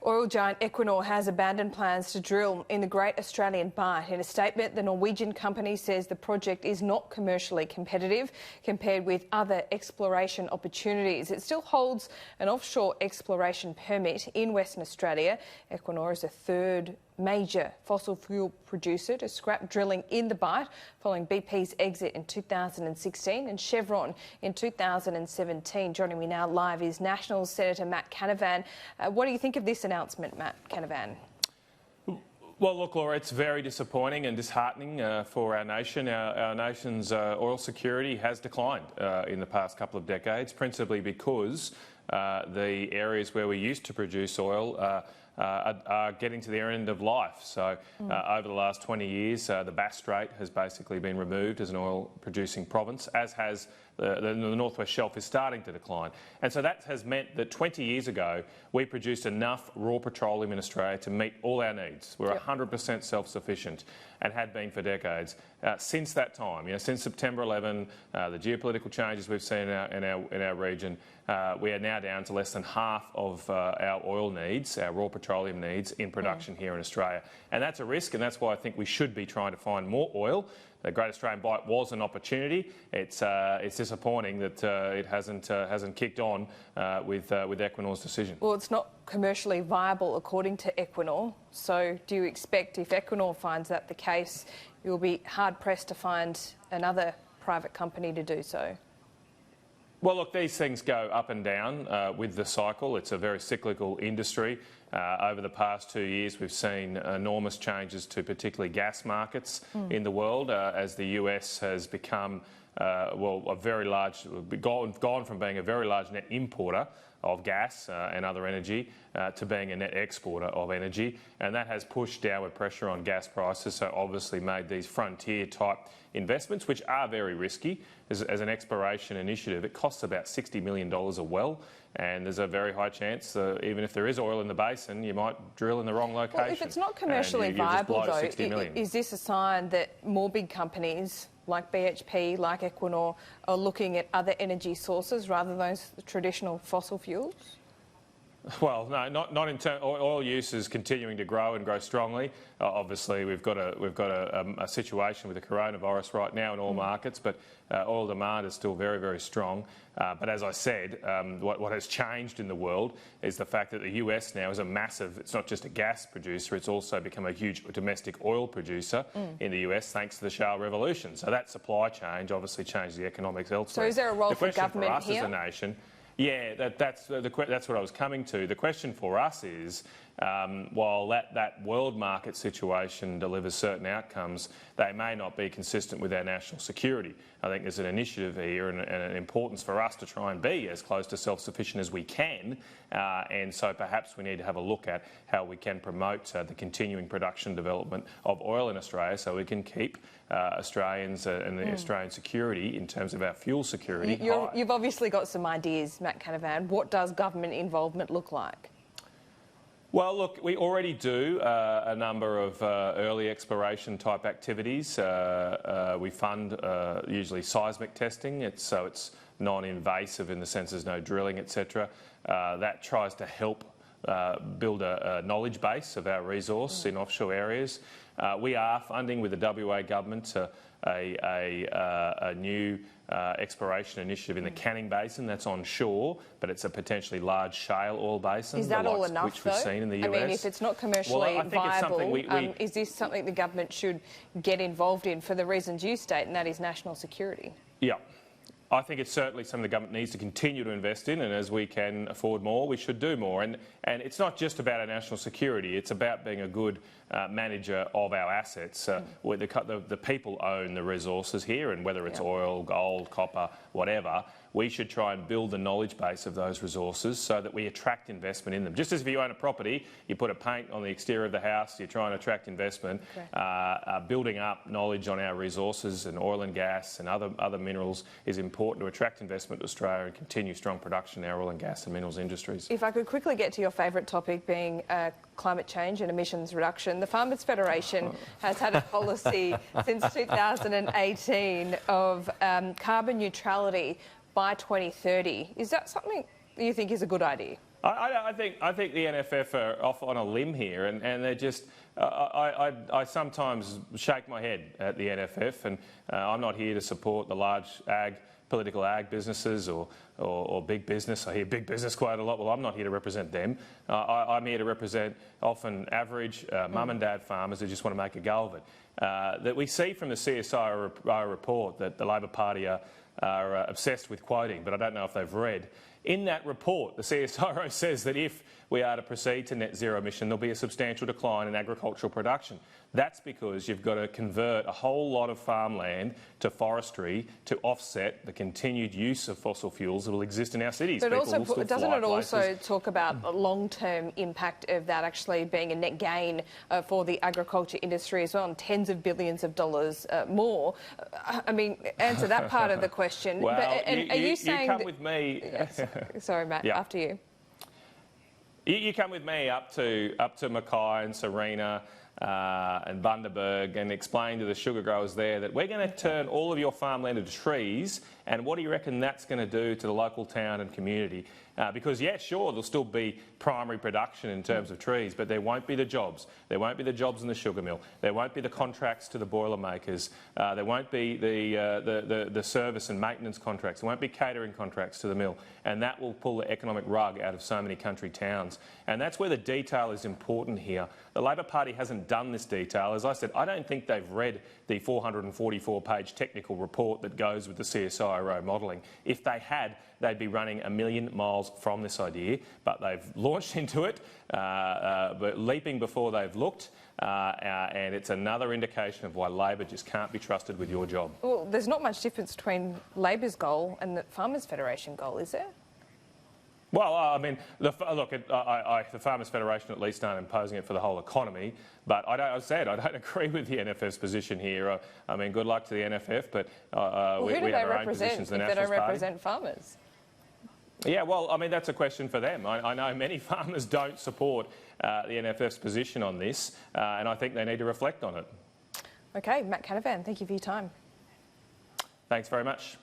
Oil giant Equinor has abandoned plans to drill in the Great Australian Bight. In a statement, the Norwegian company says the project is not commercially competitive compared with other exploration opportunities. It still holds an offshore exploration permit in Western Australia. Equinor is the third major fossil fuel producer to scrap drilling in the Bight following BP's exit in 2016 and Chevron in 2017. Joining me now live is National Senator Matt Canavan. What do you think of this announcement, Matt Canavan? Well, look, Laura, it's very disappointing and disheartening for our nation. Our nation's oil security has declined in the past couple of decades, principally because the areas where we used to produce oil are getting to their end of life. So over the last 20 years, the Bass Strait has basically been removed as an oil-producing province, as has the North West Shelf is starting to decline. And so that has meant that 20 years ago, we produced enough raw petroleum in Australia to meet all our needs. We're 100% self-sufficient and had been for decades. Since that time, since September 11, the geopolitical changes we've seen in our region, we are now down to less than half of our oil needs, our raw petroleum needs in production here in Australia. And that's a risk, and that's why I think we should be trying to find more oil. The Great Australian Bight was an opportunity. It's disappointing that it hasn't kicked on with Equinor's decision. Well, it's not commercially viable according to Equinor. So do you expect, if Equinor finds that the case, you'll be hard-pressed to find another private company to do so? Well, look, these things go up and down with the cycle. It's a very cyclical industry. Over the past 2 years, we've seen enormous changes to particularly gas markets in the world as the US has become, a very large, gone from being a very large net importer of gas and other energy to being a net exporter of energy, and that has pushed downward pressure on gas prices, so obviously made these frontier type investments, which are very risky. As an exploration initiative, it costs about $60 million a well, and there's a very high chance, even if there is oil in the basin, you might drill in the wrong location. Well, if it's not commercially viable though, is this a sign that more big companies like BHP, like Equinor, are looking at other energy sources rather than those traditional fossil fuels? Well, no, not in terms. Oil use is continuing to grow and grow strongly. Obviously, we've got a situation with the coronavirus right now in all markets, but oil demand is still very, very strong. But as I said, what has changed in the world is the fact that the US now is a massive. It's not just a gas producer; it's also become a huge domestic oil producer in the US, thanks to the shale revolution. So that supply change obviously changed the economics elsewhere. So is there a role for government here? The question for us as a nation. Yeah, that's what I was coming to. The question for us is, while that world market situation delivers certain outcomes, they may not be consistent with our national security. I think there's an initiative here and an importance for us to try and be as close to self-sufficient as we can, and so perhaps we need to have a look at how we can promote the continuing production development of oil in Australia so we can keep Australians and the Australian security in terms of our fuel security high. You've obviously got some ideas, Matt Canavan. What does government involvement look like? Well, look, we already do a number of early exploration type activities. We fund usually seismic testing, so it's non-invasive in the sense there's no drilling, etc. That tries to help build a knowledge base of our resource in offshore areas. We are funding with the WA government a new exploration initiative in the Canning Basin that's onshore, but it's a potentially large shale oil basin. Is that all enough, which we've seen in the US? I mean, if it's not commercially viable, is this something the government should get involved in for the reasons you state, and that is national security? Yeah. I think it's certainly something the government needs to continue to invest in, and as we can afford more, we should do more. And it's not just about our national security, it's about being a good manager of our assets. Where the people own the resources here, and whether it's oil, gold, copper, whatever, we should try and build the knowledge base of those resources so that we attract investment in them. Just as if you own a property, you put a paint on the exterior of the house, you're trying to attract investment. Building up knowledge on our resources and oil and gas and other minerals is important to attract investment to Australia and continue strong production in our oil and gas and minerals industries. If I could quickly get to your favourite topic being climate change and emissions reduction. The Farmers Federation has had a policy since 2018 of carbon neutrality by 2030. Is that something you think is a good idea? I think the NFF are off on a limb here, and they're just. I sometimes shake my head at the NFF, and I'm not here to support the large political ag businesses or big business. I hear big business quite a lot. Well, I'm not here to represent them. I'm here to represent often average mum and dad farmers who just want to make a go of it. That we see from the CSIRO report that the Labor Party are obsessed with quoting, but I don't know if they've read. In that report, the CSIRO says that if we are to proceed to net zero emission, there'll be a substantial decline in agricultural production. That's because you've got to convert a whole lot of farmland to forestry to offset the continued use of fossil fuels that will exist in our cities. But also, doesn't it also talk about the long-term impact of that actually being a net gain for the agriculture industry as well, and tens of billions of dollars more? I mean, answer that part of the question. Well, are you saying you come with me. Sorry, Matt. Yeah. After you. You come with me up to Mackay and Serena and Bundaberg and explain to the sugar growers there that we're going to turn all of your farmland into trees, and what do you reckon that's going to do to the local town and community? Because, yeah, sure, there'll still be primary production in terms of trees, but there won't be the jobs. There won't be the jobs in the sugar mill. There won't be the contracts to the boiler makers. There won't be the service and maintenance contracts. There won't be catering contracts to the mill. And that will pull the economic rug out of so many country towns. And that's where the detail is important here. The Labor Party hasn't done this detail. As I said, I don't think they've read the 444-page technical report that goes with the CSIRO modelling. If they had, they'd be running a million miles from this idea, but they've launched into it, but leaping before they've looked, and it's another indication of why Labor just can't be trusted with your job. Well, there's not much difference between Labor's goal and the Farmers Federation goal, is there? Well, I mean, the Farmers Federation at least aren't imposing it for the whole economy, but I don't agree with the NFF's position here. I mean, good luck to the NFF, but we have our own positions. Who do they represent if they don't represent farmers? Yeah, well, I mean, that's a question for them. I know many farmers don't support the NFF's position on this, and I think they need to reflect on it. OK, Matt Canavan, thank you for your time. Thanks very much.